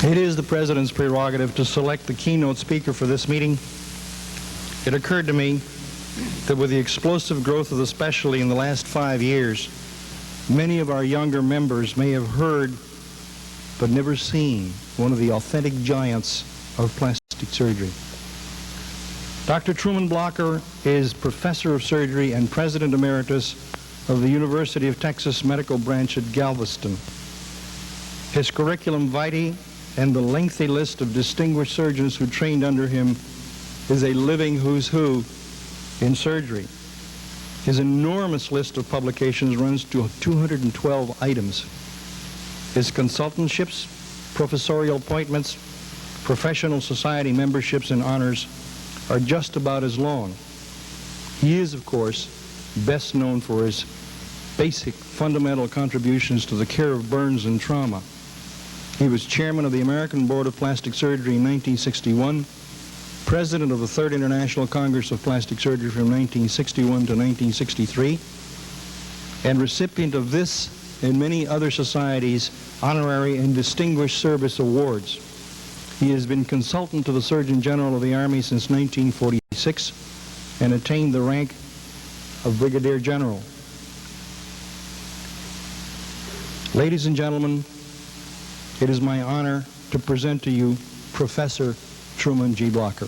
It is the President's prerogative to select the keynote speaker for this meeting. It occurred to me that with the explosive growth of the specialty in the last 5 years, many of our younger members may have heard but never seen one of the authentic giants of plastic surgery. Dr. Truman Blocker is Professor of Surgery and President Emeritus of the University of Texas Medical Branch at Galveston. His curriculum vitae and the lengthy list of distinguished surgeons who trained under him is a living who's who in surgery. His enormous list of publications runs to 212 items. His consultantships, professorial appointments, professional society memberships, and honors are just about as long. He is, of course, best known for his basic fundamental contributions to the care of burns and trauma. He was chairman of the American Board of Plastic Surgery in 1961, president of the Third International Congress of Plastic Surgery from 1961 to 1963, and recipient of this and many other societies' honorary and distinguished service awards. He has been consultant to the Surgeon General of the Army since 1946 and attained the rank of Brigadier General. Ladies and gentlemen, it is my honor to present to you Professor Truman G. Blocker.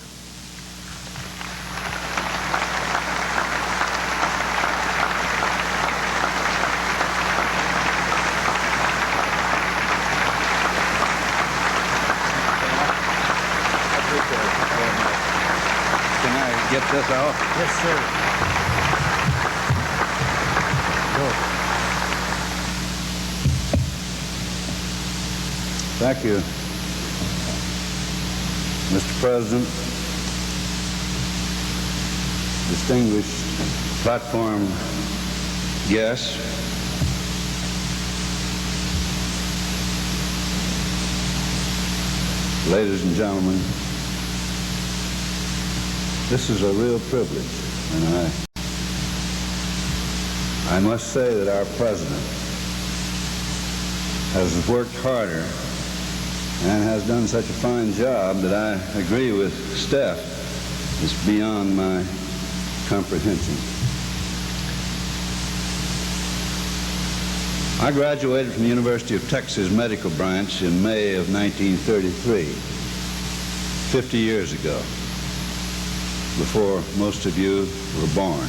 Can I get this off? Yes, sir. Go. Thank you, Mr. President, distinguished platform guests, ladies and gentlemen. This is a real privilege, and I must say that our President has worked harder and has done such a fine job that I agree with Steph. It's beyond my comprehension. I graduated from the University of Texas Medical Branch in May of 1933, 50 years ago, before most of you were born.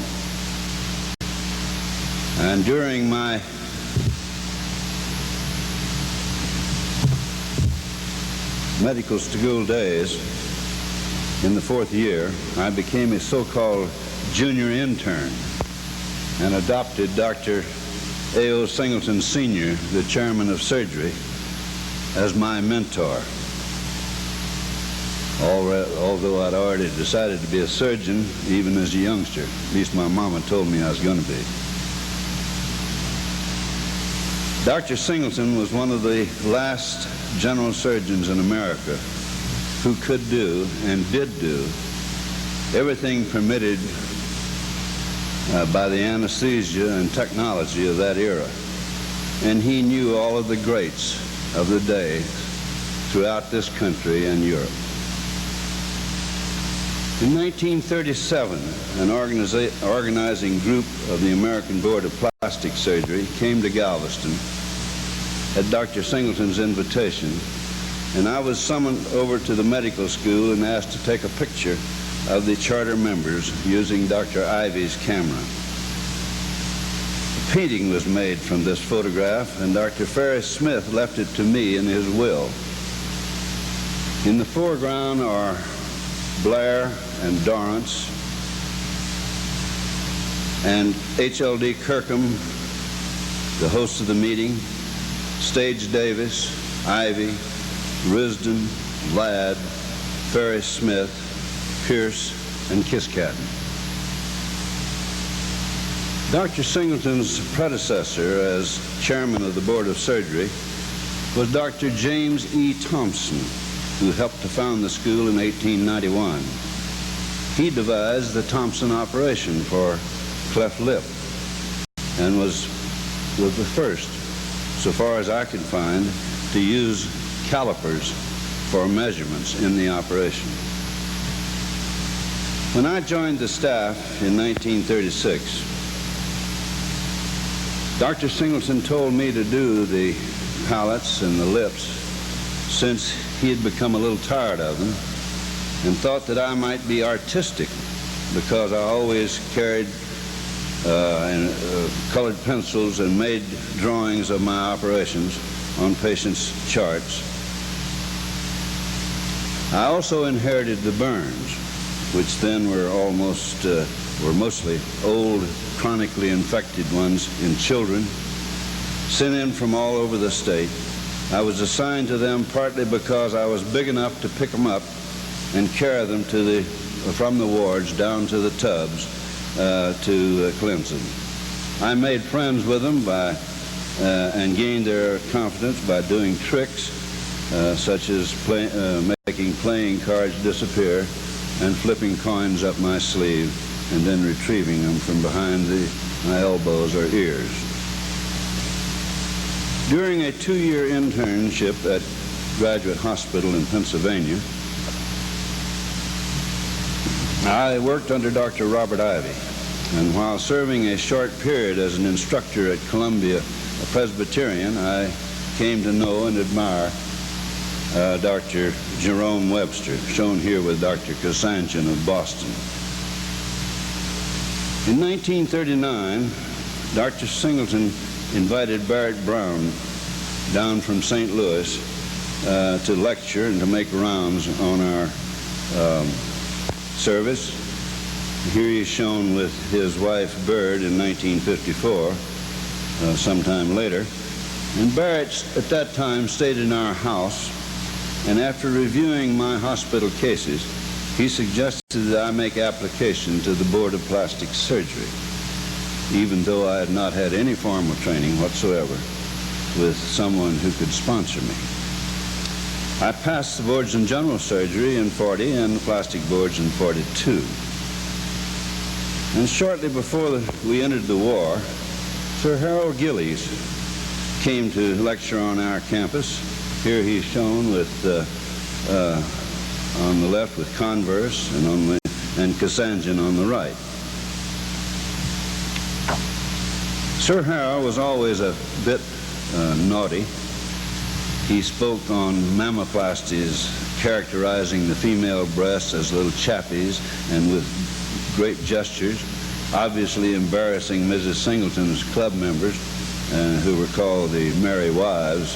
And during my medical school days, in the 4th year, I became a so-called junior intern and adopted Dr. A.O. Singleton Sr., the chairman of surgery, as my mentor. Although I'd already decided to be a surgeon, even as a youngster. At least my mama told me I was going to be. Dr. Singleton was one of the last general surgeons in America who could do and did do everything permitted by the anesthesia and technology of that era. And he knew all of the greats of the day throughout this country and Europe. In 1937, an organizing group of the American Board of Plastic Surgery came to Galveston at Dr. Singleton's invitation, and I was summoned over to the medical school and asked to take a picture of the charter members using Dr. Ivy's camera. A painting was made from this photograph, and Dr. Ferris Smith left it to me in his will. In the foreground are Blair and Dorrance and H.L.D. Kirkham, the host of the meeting, Stage Davis, Ivy, Risdon, Ladd, Ferris Smith, Pierce, and Kiskatten. Dr. Singleton's predecessor as chairman of the Board of Surgery was Dr. James E. Thompson, who helped to found the school in 1891. He devised the Thompson operation for cleft lip and was the first, so far as I could find, to use calipers for measurements in the operation. When I joined the staff in 1936, Dr. Singleton told me to do the palates and the lips since he had become a little tired of them and thought that I might be artistic because I always carried colored pencils and made drawings of my operations on patients' charts. I also inherited the burns, which then were mostly old, chronically infected ones in children, sent in from all over the state. I was assigned to them partly because I was big enough to pick them up and carry them from the wards down to the tubs to cleanse them. I made friends with them and gained their confidence by doing tricks such as making playing cards disappear and flipping coins up my sleeve and then retrieving them from behind my elbows or ears. During a 2-year internship at Graduate Hospital in Pennsylvania, I worked under Dr. Robert Ivy, and while serving a short period as an instructor at Columbia Presbyterian, I came to know and admire Dr. Jerome Webster, shown here with Dr. Kasanjian of Boston. In 1939, Dr. Singleton invited Barrett Brown down from St. Louis to lecture and to make rounds on our service. Here he is shown with his wife Bird in 1954, sometime later. And Barrett at that time stayed in our house, and after reviewing my hospital cases, he suggested that I make application to the Board of Plastic Surgery, even though I had not had any formal training whatsoever with someone who could sponsor me. I passed the boards in general surgery in 40 and the plastic boards in 42. And shortly before we entered the war, Sir Harold Gillies came to lecture on our campus. Here he's shown with, on the left with Converse and Kasanjian on the right. Sir Harold was always a bit naughty. He spoke on mammoplasties, characterizing the female breasts as little chappies and with great gestures, obviously embarrassing Mrs. Singleton's club members, who were called the Merry Wives.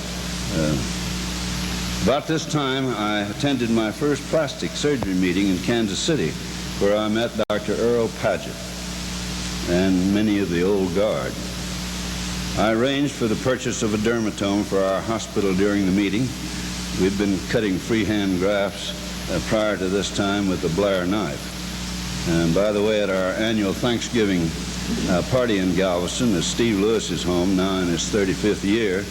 About this time, I attended my first plastic surgery meeting in Kansas City, where I met Dr. Earl Paget and many of the old guard. I arranged for the purchase of a dermatome for our hospital during the meeting. We'd been cutting freehand grafts prior to this time with the Blair knife. And by the way, at our annual Thanksgiving party in Galveston, at Steve Lewis's home, now in his 35th year,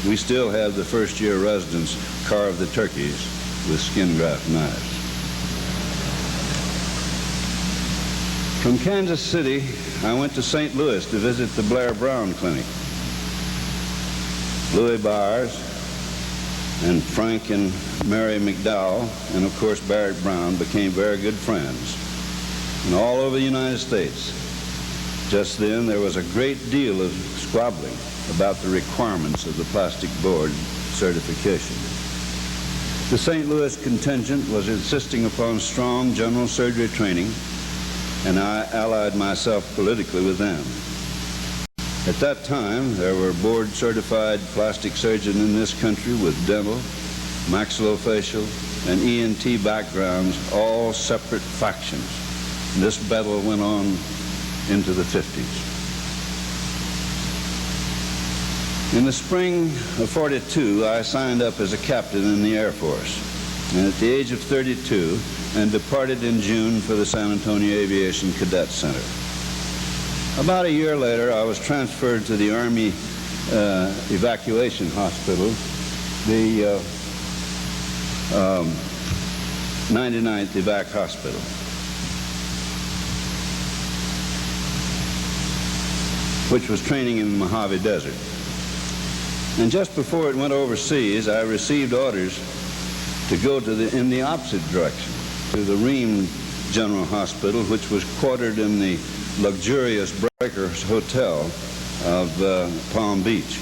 we still have the first-year residents carve the turkeys with skin graft knives. From Kansas City, I went to St. Louis to visit the Blair Brown Clinic. Louis Byers and Frank and Mary McDowell, and of course Barrett Brown, became very good friends. And all over the United States, just then there was a great deal of squabbling about the requirements of the plastic board certification. The St. Louis contingent was insisting upon strong general surgery training, and I allied myself politically with them. At that time, there were board-certified plastic surgeons in this country with dental, maxillofacial, and ENT backgrounds, all separate factions. And this battle went on into the 50s. In the spring of 42, I signed up as a captain in the Air Force, and at the age of 32, and departed in June for the San Antonio Aviation Cadet Center. About a year later, I was transferred to the Army Evacuation Hospital, the 99th Evac Hospital. Which was training in the Mojave Desert. And just before it went overseas, I received orders to go in the opposite direction, to the Ream General Hospital, which was quartered in the luxurious Breakers Hotel of Palm Beach.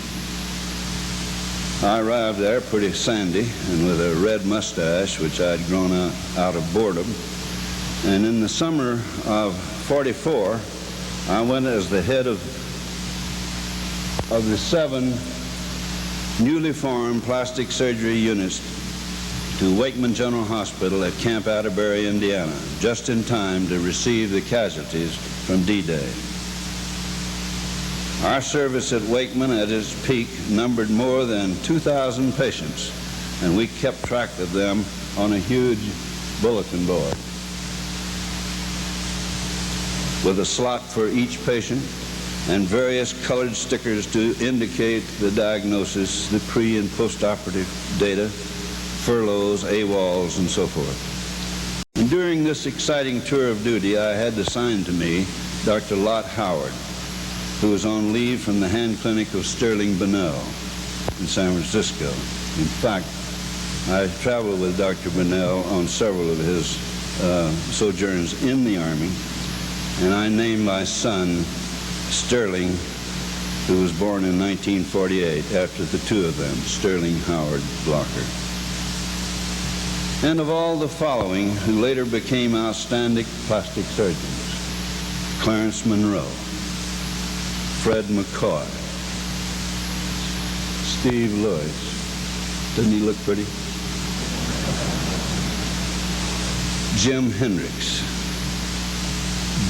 I arrived there pretty sandy and with a red mustache, which I'd grown out of boredom. And in the summer of '44, I went as the head of the 7 newly formed plastic surgery units to Wakeman General Hospital at Camp Atterbury, Indiana, just in time to receive the casualties from D-Day. Our service at Wakeman at its peak numbered more than 2,000 patients, and we kept track of them on a huge bulletin board with a slot for each patient and various colored stickers to indicate the diagnosis, the pre- and post-operative data, furloughs, AWOLs, and so forth. And during this exciting tour of duty, I had assigned to me Dr. Lot Howard, who was on leave from the hand clinic of Sterling Bunnell in San Francisco. In fact, I traveled with Dr. Bunnell on several of his sojourns in the Army, and I named my son Sterling, who was born in 1948, after the two of them, Sterling Howard Blocker. And of all the following who later became outstanding plastic surgeons: Clarence Monroe, Fred McCoy, Steve Lewis, doesn't he look pretty? Jim Hendricks,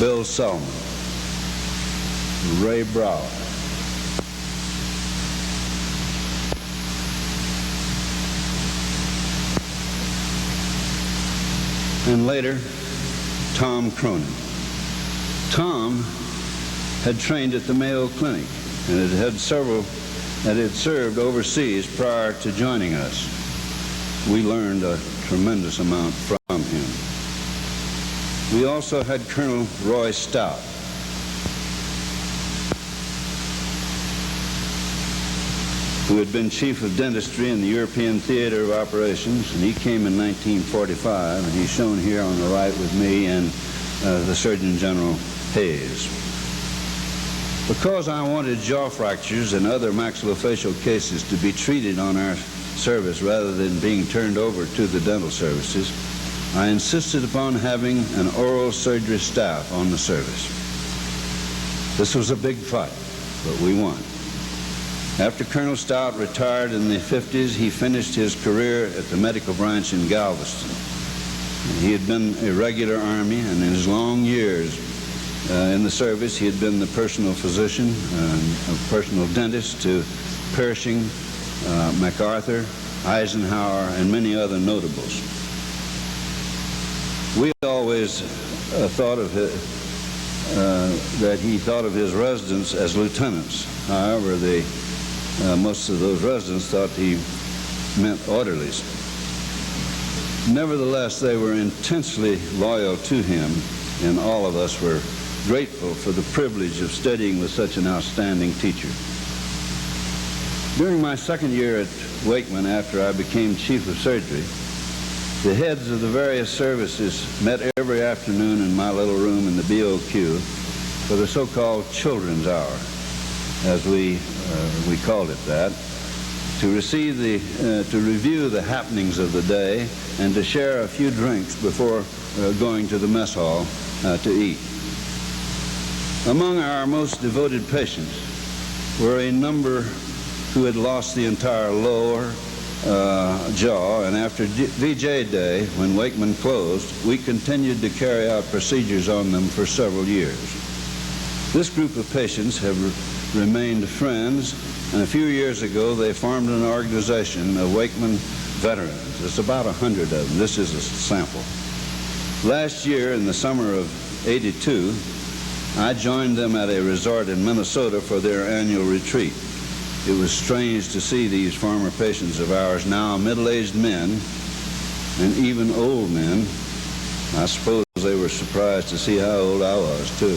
Bill Solomon, Ray Brower, and later Tom Cronin. Tom had trained at the Mayo Clinic and had served overseas prior to joining us. We learned a tremendous amount from him. We also had Colonel Roy Stout, who had been chief of dentistry in the European Theater of Operations, and he came in 1945, and he's shown here on the right with me and the Surgeon General Hayes. Because I wanted jaw fractures and other maxillofacial cases to be treated on our service rather than being turned over to the dental services, I insisted upon having an oral surgery staff on the service. This was a big fight, but we won. After Colonel Stout retired in the 50s, he finished his career at the medical branch in Galveston. He had been a regular Army, and in his long years in the service, he had been the personal physician and personal dentist to Pershing, MacArthur, Eisenhower, and many other notables. We always thought of that he thought of his residents as lieutenants. However, most of those residents thought he meant orderlies. Nevertheless, they were intensely loyal to him, and all of us were grateful for the privilege of studying with such an outstanding teacher. During my second year at Wakeman, after I became chief of surgery, the heads of the various services met every afternoon in my little room in the BOQ for the so-called Children's Hour, as we called it that, to review the happenings of the day and to share a few drinks before going to the mess hall to eat. Among our most devoted patients were a number who had lost the entire lower jaw, and after VJ Day, when Wakeman closed, we continued to carry out procedures on them for several years. This group of patients have remained friends, and a few years ago they formed an organization of Wakeman veterans. There's about 100 of them. This is a sample. Last year, in the summer of '82, I joined them at a resort in Minnesota for their annual retreat. It was strange to see these former patients of ours, now middle-aged men and even old men. I suppose they were surprised to see how old I was, too.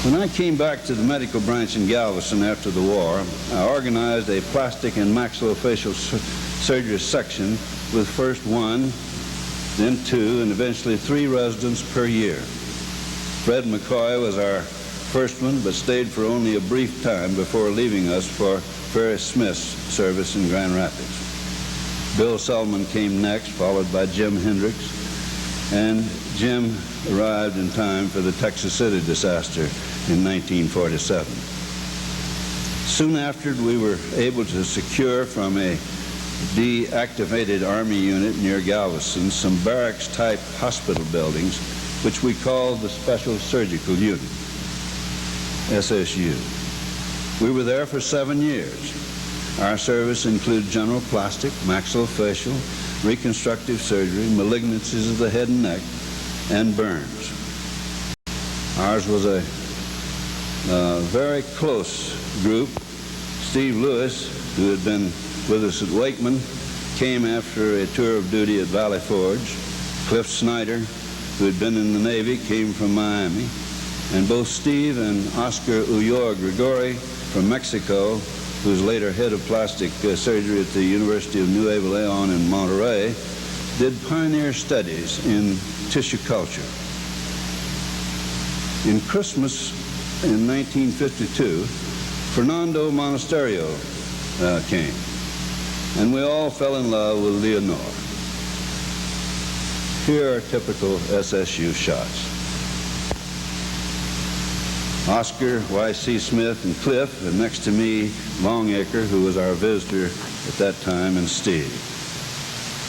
When I came back to the medical branch in Galveston after the war, I organized a plastic and maxillofacial surgery section with first one, then two, and eventually 3 residents per year. Fred McCoy was our first one, but stayed for only a brief time before leaving us for Ferris Smith's service in Grand Rapids. Bill Sullivan came next, followed by Jim Hendricks, and Jim arrived in time for the Texas City disaster in 1947. Soon after, we were able to secure from a deactivated Army unit near Galveston some barracks-type hospital buildings, which we called the Special Surgical Unit, SSU. We were there for 7 years. Our service included general plastic, maxillofacial, reconstructive surgery, malignancies of the head and neck, and burns. Ours was a very close group. Steve Lewis, who had been with us at Wakeman, came after a tour of duty at Valley Forge. Cliff Snyder, who had been in the Navy, came from Miami. And both Steve and Oscar Ulloa Gregori from Mexico, who was later head of plastic surgery at the University of Nuevo Leon in Monterey, did pioneer studies in tissue culture. In Christmas in 1952, Fernando Monasterio came, and we all fell in love with Leonore. Here are typical SSU shots. Oscar, Y.C. Smith, and Cliff, and next to me, Longacre, who was our visitor at that time, and Steve.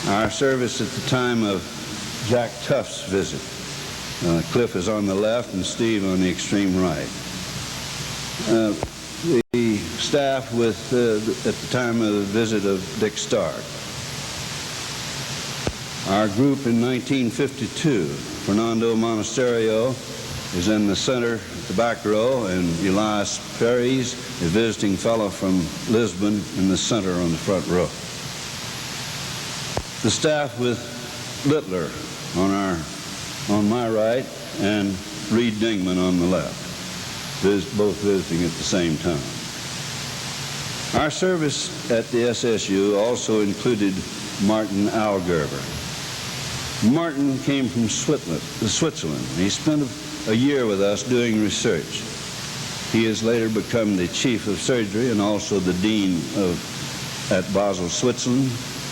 Our service at the time of Jack Tuff's visit. Cliff is on the left and Steve on the extreme right. The staff with, at the time of the visit of Dick Stark. Our group in 1952, Fernando Monasterio is in the center, the back row, and Elias Perez, a visiting fellow from Lisbon, in the center on the front row. The staff with Littler on my right and Reed Dingman on the left, both visiting at the same time. Our service at the SSU also included Martin Algerber. Martin came from Switzerland. He spent a year with us doing research. He has later become the chief of surgery and also the dean at Basel, Switzerland,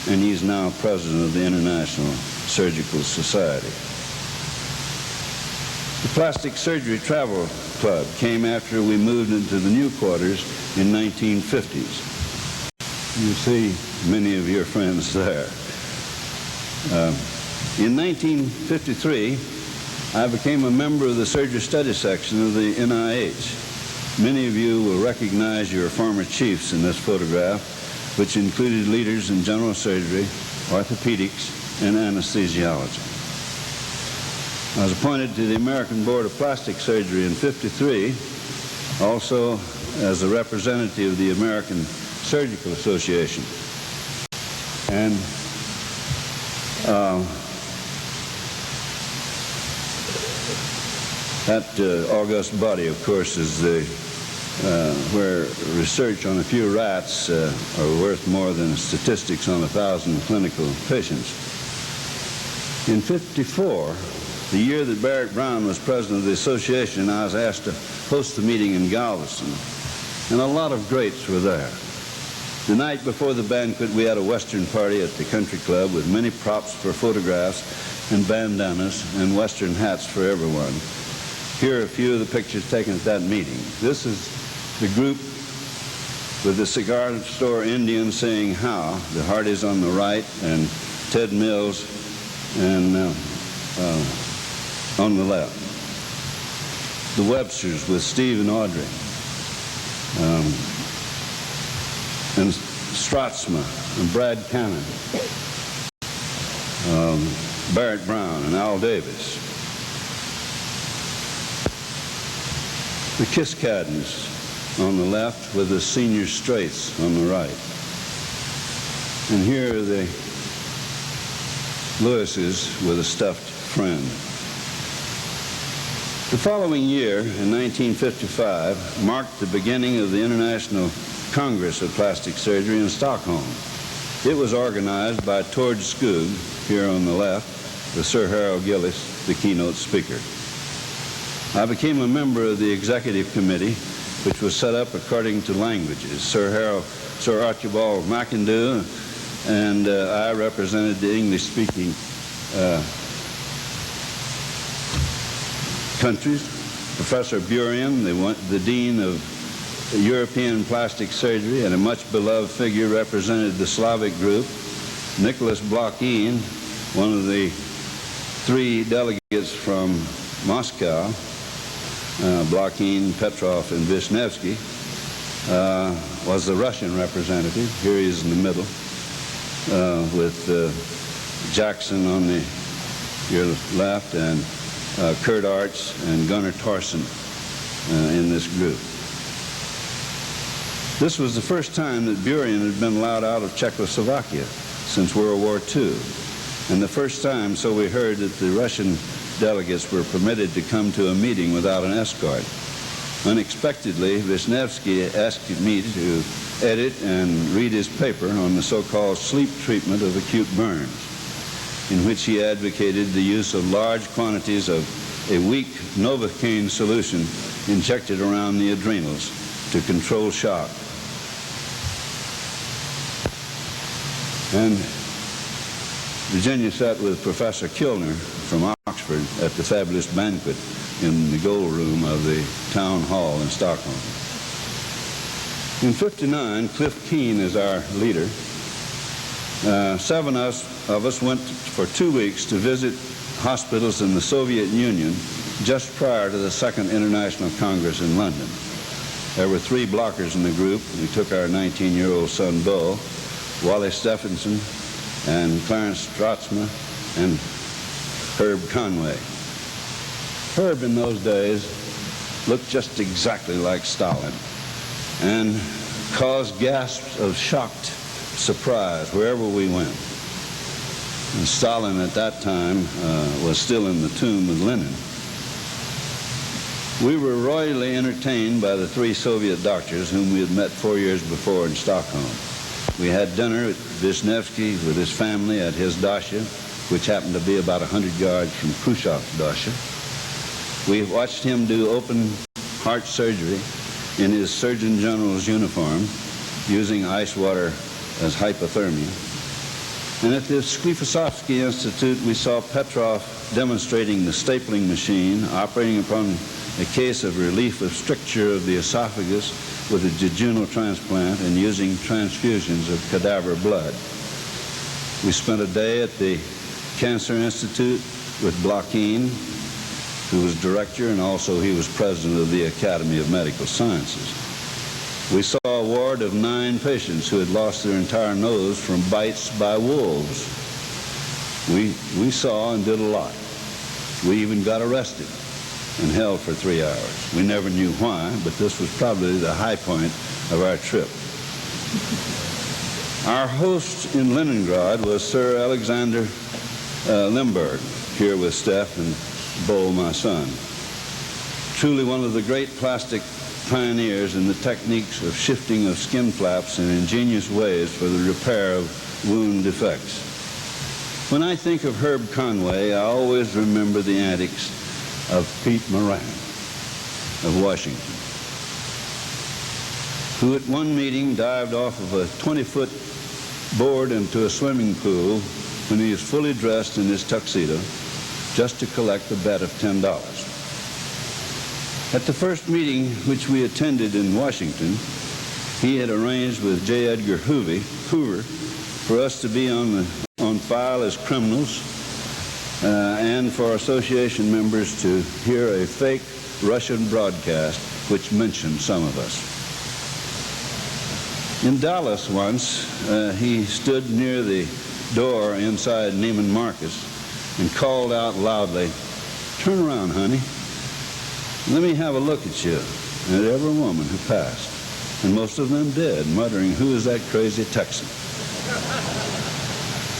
and he's now president of the International Surgical Society. The Plastic Surgery Travel Club came after we moved into the new quarters in 1950s. You see many of your friends there. In 1953, I became a member of the Surgery Study Section of the NIH. Many of you will recognize your former chiefs in this photograph, which included leaders in general surgery, orthopedics, and anesthesiology. I was appointed to the American Board of Plastic Surgery in '53, also as a representative of the American Surgical Association. And that august body, of course, is where research on a few rats are worth more than statistics on 1,000 clinical patients. In '54, the year that Barrett Brown was president of the association, I was asked to host the meeting in Galveston, and a lot of greats were there. The night before the banquet, we had a Western party at the country club with many props for photographs and bandanas and Western hats for everyone. Here are a few of the pictures taken at that meeting. This is the group with the cigar store Indian saying how, the Hardys on the right, and Ted Mills and on the left. The Websters with Steve and Audrey. And Stratzma and Brad Cannon. Barrett Brown and Al Davis. The Kiskaddens on the left with the Senior Straits on the right. And here are the Lewises with a stuffed friend. The following year, in 1955, marked the beginning of the International Congress of Plastic Surgery in Stockholm. It was organized by Tord Skog, here on the left, with Sir Harold Gillis, the keynote speaker. I became a member of the executive committee, which was set up according to languages. Sir Archibald McIndoe and I represented the English-speaking countries. Professor Burian, the Dean of European Plastic Surgery and a much beloved figure, represented the Slavic group. Nicholas Blokhin, one of the three delegates from Moscow, Blokhin, Petrov, and Vishnevsky, was the Russian representative. Here he is in the middle, with Jackson on your left, and Kurt Arts and Gunnar Torsen in this group. This was the first time that Burian had been allowed out of Czechoslovakia since World War II, and the first time, so we heard, that the Russian delegates were permitted to come to a meeting without an escort. Unexpectedly, Vishnevsky asked me to edit and read his paper on the so-called sleep treatment of acute burns, in which he advocated the use of large quantities of a weak Novocaine solution injected around the adrenals to control shock. And Virginia sat with Professor Kilner from Oxford at the fabulous banquet in the Gold Room of the Town Hall in Stockholm. In '59, Cliff Keen is our leader. 7 of us went for 2 weeks to visit hospitals in the Soviet Union just prior to the Second International Congress in London. There were 3 blockers in the group. We took our 19-year-old son, Bo, Wally Stephenson, and Clarence Strotsma, and Herb Conway. Herb in those days looked just exactly like Stalin and caused gasps of shocked surprise wherever we went. And Stalin at that time was still in the tomb with Lenin. We were royally entertained by the 3 Soviet doctors whom we had met 4 years before in Stockholm. We had dinner at Vishnevsky with his family at his dacha, which happened to be about 100 yards from Khrushchev's dacha. We watched him do open heart surgery in his Surgeon General's uniform, using ice water as hypothermia. And at the Sklifosovsky Institute, we saw Petrov demonstrating the stapling machine, operating upon a case of relief of stricture of the esophagus with a jejunal transplant, and using transfusions of cadaver blood. We spent a day at the Cancer Institute with Blokhin, who was director, and also he was president of the Academy of Medical Sciences. We saw a ward of 9 patients who had lost their entire nose from bites by wolves. We saw and did a lot. We even got arrested and held for 3 hours. We never knew why, but this was probably the high point of our trip. Our host in Leningrad was Sir Alexander Limburg, here with Steph and Bo, my son. Truly one of the great plastic pioneers in the techniques of shifting of skin flaps in ingenious ways for the repair of wound defects. When I think of Herb Conway, I always remember the antics of Pete Moran of Washington, who at one meeting dived off of a 20-foot board into a swimming pool when he was fully dressed in his tuxedo just to collect a bet of $10. At the first meeting which we attended in Washington, he had arranged with J. Edgar Hoover for us to be on file as criminals and for association members to hear a fake Russian broadcast which mentioned some of us. In Dallas once, he stood near the door inside Neiman Marcus and called out loudly, "Turn around, honey. Let me have a look at you," and at every woman who passed. And most of them did, muttering, "Who is that crazy Texan?"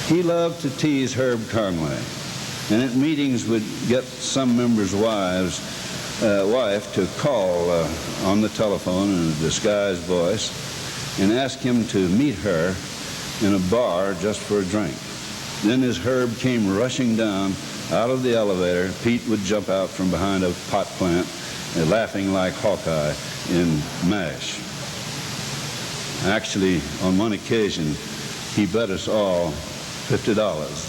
He loved to tease Herb Conway, and at meetings would get some members' wives wife to call on the telephone in a disguised voice and ask him to meet her in a bar just for a drink. Then as Herb came rushing down out of the elevator, Pete would jump out from behind a pot plant, laughing like Hawkeye in MASH. Actually, on one occasion, he bet us all $50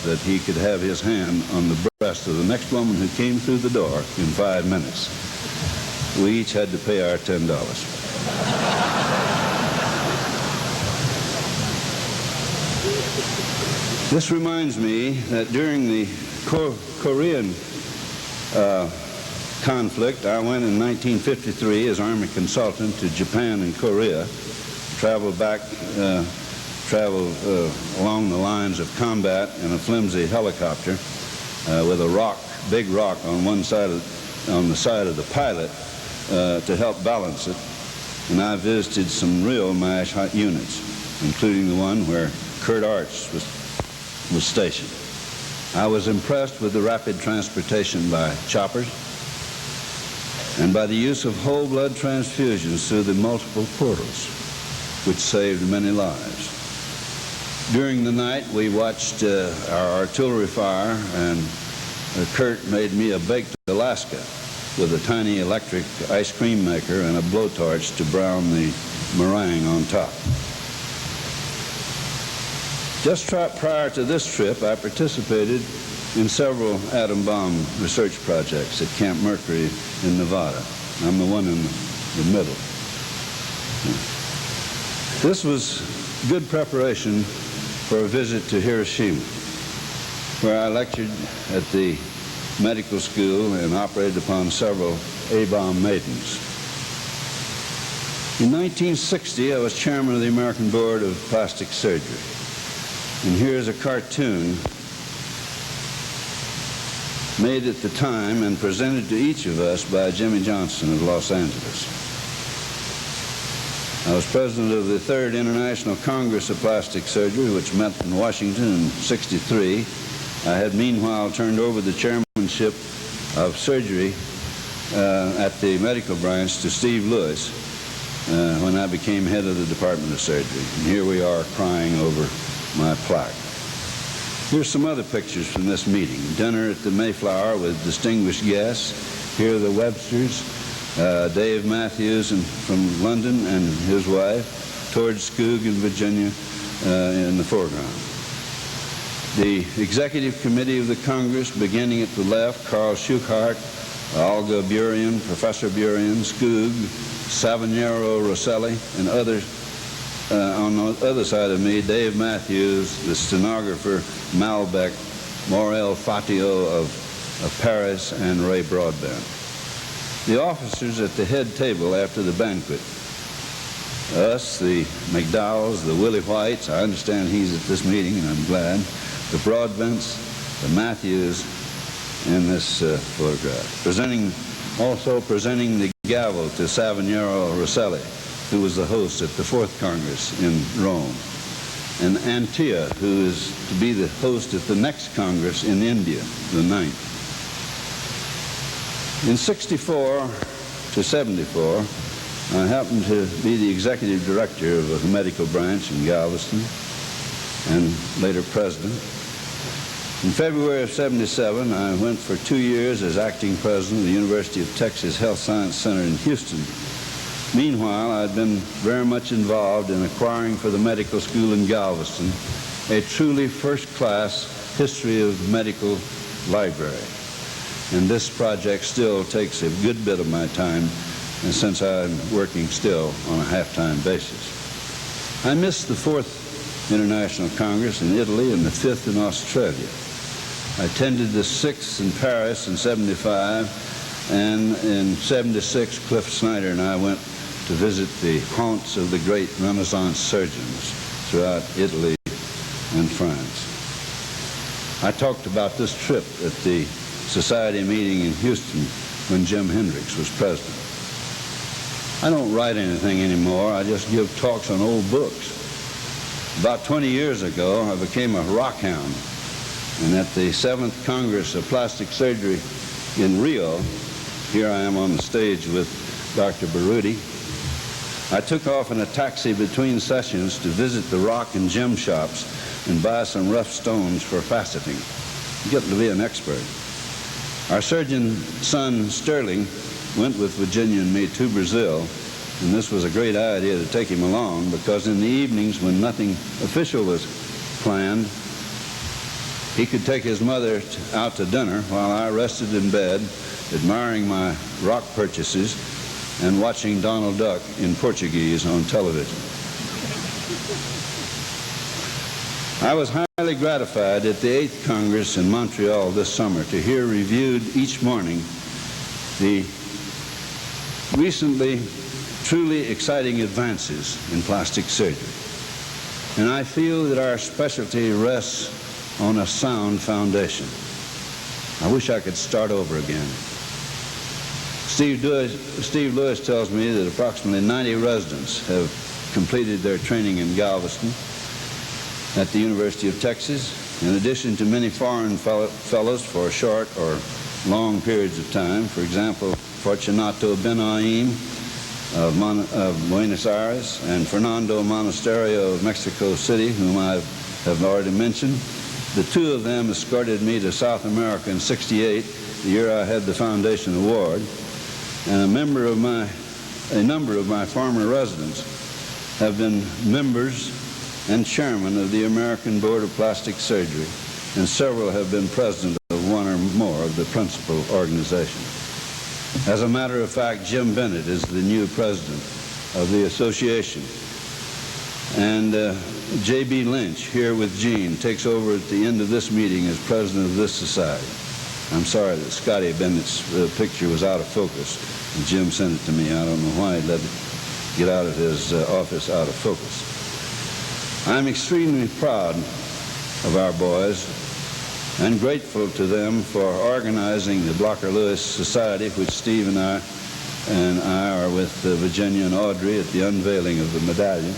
that he could have his hand on the breast of the next woman who came through the door in 5 minutes. We each had to pay our $10. This reminds me that during the Korean conflict, I went in 1953 as Army consultant to Japan and Korea, traveled along the lines of combat in a flimsy helicopter with a big rock on the side of the pilot to help balance it. And I visited some real MASH units, including the one where Kurt Arch was stationed. I was impressed with the rapid transportation by choppers and by the use of whole blood transfusions through the multiple portals, which saved many lives. During the night, we watched our artillery fire, and Kurt made me a baked Alaska with a tiny electric ice cream maker and a blowtorch to brown the meringue on top. Just prior to this trip, I participated in several atom bomb research projects at Camp Mercury in Nevada. I'm the one in the middle. This was good preparation for a visit to Hiroshima, where I lectured at the medical school and operated upon several A-bomb maidens. In 1960, I was chairman of the American Board of Plastic Surgery. And here's a cartoon made at the time and presented to each of us by Jimmy Johnson of Los Angeles. I was president of the Third International Congress of Plastic Surgery, which met in Washington in '63. I had meanwhile turned over the chairmanship of surgery at the medical branch to Steve Lewis when I became head of the Department of Surgery. And here we are crying over my plaque. Here's some other pictures from this meeting. Dinner at the Mayflower with distinguished guests. Here are the Websters, Dave Matthews from London and his wife, Torrance Skoog in Virginia in the foreground. The Executive Committee of the Congress, beginning at the left, Carl Schuchart, Olga Burian, Professor Burian, Skoog, Savanero Rosselli, and others. On the other side of me, Dave Matthews, the stenographer, Malbec, Morel Fatio of Paris, and Ray Broadbent. The officers at the head table after the banquet. Us, the McDowells, the Willie Whites, I understand he's at this meeting, and I'm glad, the Broadbents, the Matthews in this photograph. Also presenting the gavel to Savanero Rosselli, who was the host at the Fourth Congress in Rome, and Antia, who is to be the host at the next Congress in India, the 9th. In '64 to '74, I happened to be the executive director of a medical branch in Galveston and later president. In February of '77, I went for 2 years as acting president of the University of Texas Health Science Center in Houston. Meanwhile, I'd been very much involved in acquiring for the medical school in Galveston a truly first-class history of medical library. And this project still takes a good bit of my time, and since I'm working still on a half-time basis. I missed the 4th International Congress in Italy and the 5th in Australia. I attended the 6th in Paris in '75, and in '76, Cliff Snyder and I went to visit the haunts of the great Renaissance surgeons throughout Italy and France. I talked about this trip at the Society meeting in Houston when Jim Hendricks was president. I don't write anything anymore. I just give talks on old books. About 20 years ago, I became a rock hound. And at the 7th Congress of Plastic Surgery in Rio, here I am on the stage with Dr. Baruti. I took off in a taxi between sessions to visit the rock and gem shops and buy some rough stones for faceting. I'm getting to be an expert. Our surgeon son, Sterling, went with Virginia and me to Brazil, and this was a great idea to take him along because in the evenings when nothing official was planned, he could take his mother out to dinner while I rested in bed, admiring my rock purchases and watching Donald Duck in Portuguese on television. I was highly gratified at the 8th Congress in Montreal this summer to hear reviewed each morning the recently truly exciting advances in plastic surgery. And I feel that our specialty rests on a sound foundation. I wish I could start over again. Steve Lewis tells me that approximately 90 residents have completed their training in Galveston at the University of Texas, in addition to many foreign fellows for short or long periods of time. For example, Fortunato Benaim of Buenos Aires and Fernando Monasterio of Mexico City, whom I have already mentioned. The two of them escorted me to South America in '68, the year I had the Foundation Award. And a number of my former residents have been members and chairman of the American Board of Plastic Surgery, and several have been president of one or more of the principal organizations. As a matter of fact, Jim Bennett is the new president of the association. And J.B. Lynch, here with Gene, takes over at the end of this meeting as president of this society. I'm sorry that Scotty Bennett's picture was out of focus, and Jim sent it to me. I don't know why he let it get out of his office out of focus. I'm extremely proud of our boys and grateful to them for organizing the Blocker-Lewis Society, which Steve and I are with Virginia and Audrey at the unveiling of the medallion.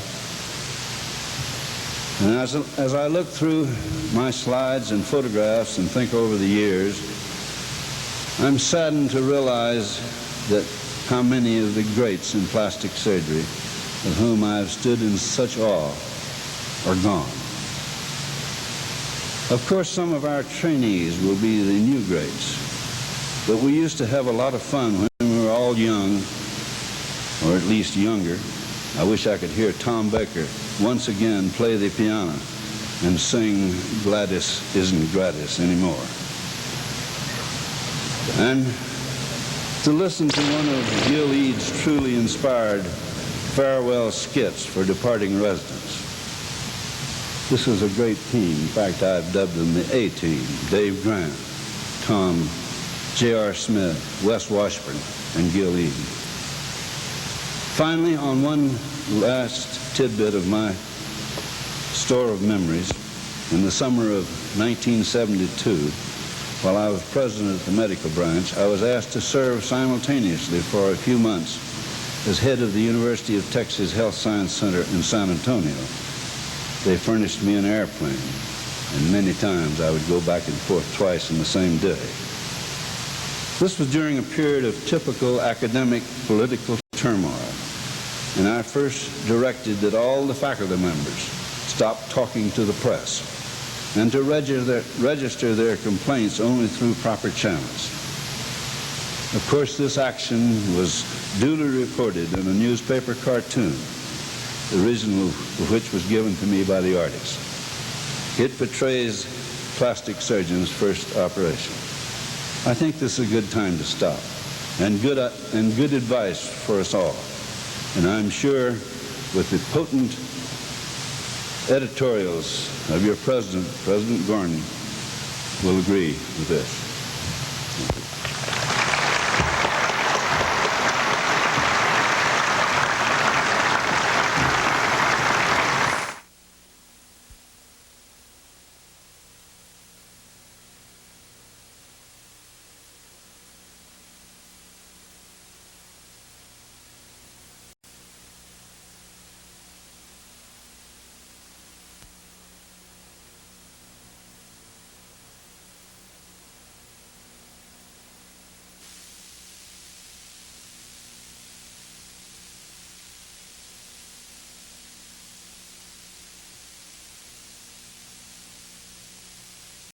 And as I look through my slides and photographs and think over the years, I'm saddened to realize that how many of the greats in plastic surgery, of whom I have stood in such awe, are gone. Of course, some of our trainees will be the new greats, but we used to have a lot of fun when we were all young, or at least younger. I wish I could hear Tom Baker once again play the piano and sing "Gladys Isn't Gratis" anymore. And to listen to one of Gil Eads' truly inspired farewell skits for departing residents. This is a great team. In fact, I've dubbed them the A-Team. Dave Grant, Tom, J.R. Smith, Wes Washburn, and Gil Eads. Finally, on one last tidbit of my store of memories, in the summer of 1972, while I was president of the medical branch, I was asked to serve simultaneously for a few months as head of the University of Texas Health Science Center in San Antonio. They furnished me an airplane, and many times I would go back and forth twice in the same day. This was during a period of typical academic political turmoil, and I first directed that all the faculty members stop talking to the press and to register their complaints only through proper channels. Of course, this action was duly reported in a newspaper cartoon, the original of which was given to me by the artist. It portrays plastic surgeon's first operation. I think this is a good time to stop, and good advice for us all. And I'm sure with the potent editorials of your president, President Gorney, will agree with this.